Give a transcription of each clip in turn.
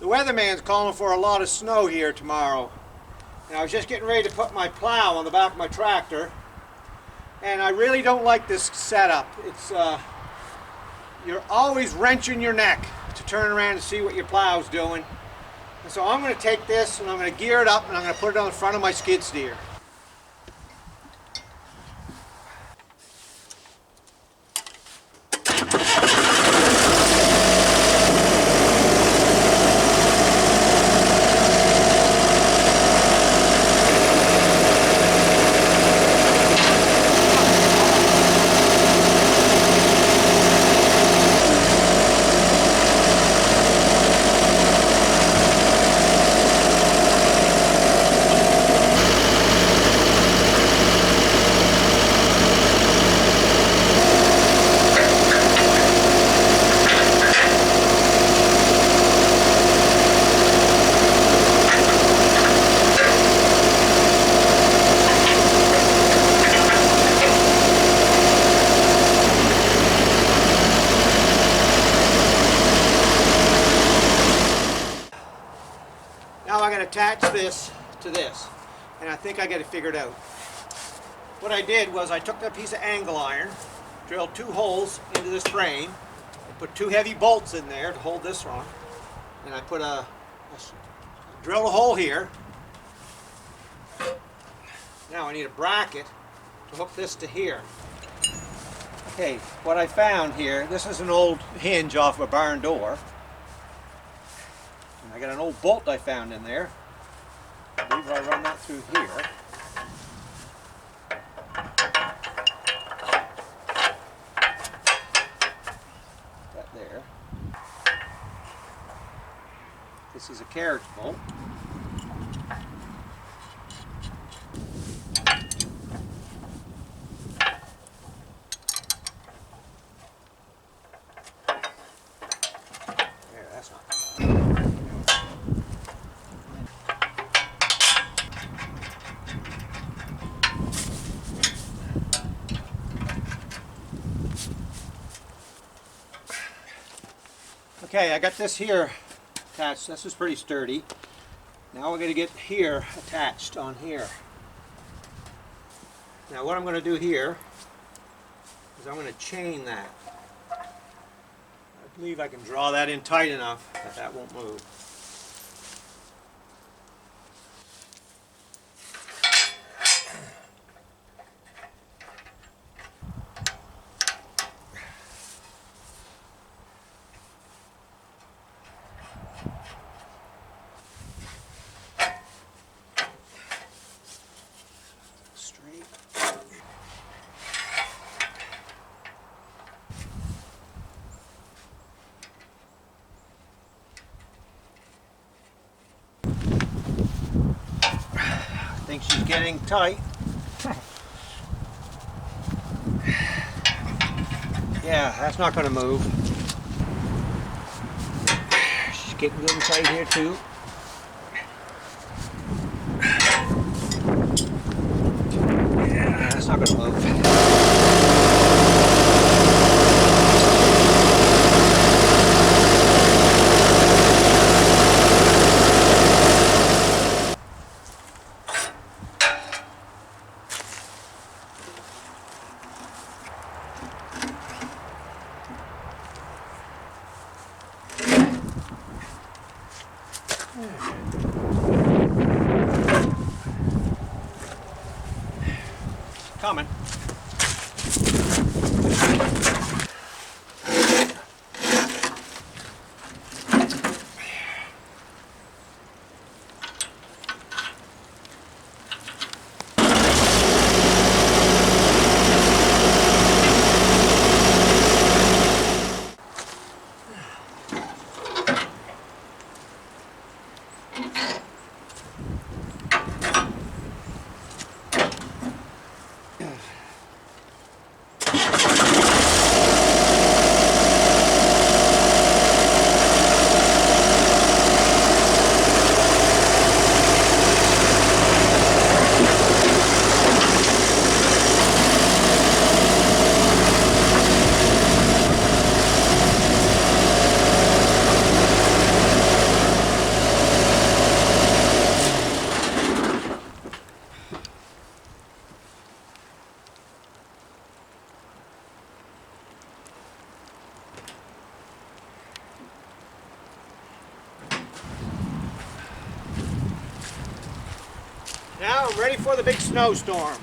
The weatherman's calling for a lot of snow here tomorrow. And I was just getting ready to put my plow on the back of my tractor. And I really don't like this setup. It's you're always wrenching your neck to turn around and see what your plow's doing. And so I'm going to take this and I'm going to gear it up and I'm going to put it on the front of my skid steer. Now I'm going to attach this to this, and I think I got it figured out. What I did was I took that piece of angle iron, drilled 2 holes into this frame, and put 2 heavy bolts in there to hold this on, and I put drilled a hole here. Now I need a bracket to hook this to here. Okay, what I found here, this is an old hinge off a barn door. I got an old bolt I found in there. I believe I run that through here. That there. This is a carriage bolt. There, that's not bad. Okay, I got this here attached. This is pretty sturdy. Now we're going to get here attached on here. Now what I'm going to do here is I'm going to chain that. I believe I can draw that in tight enough that that won't move. I think she's getting tight. Yeah, that's not going to move. She's getting good and tight here too. Yeah, that's not going to move. Coming. Now I'm ready for the big snowstorm.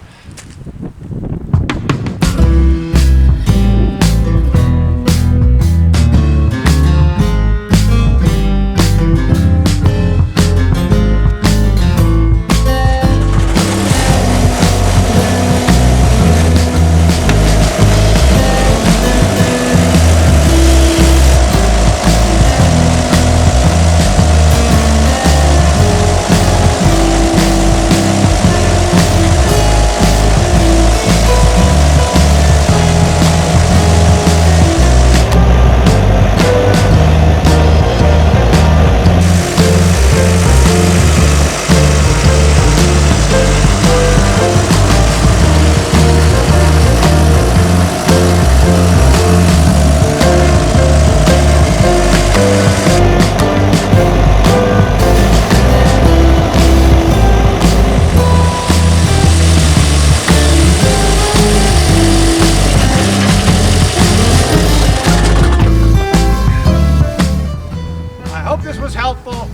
I hope this was helpful.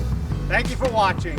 Thank you for watching.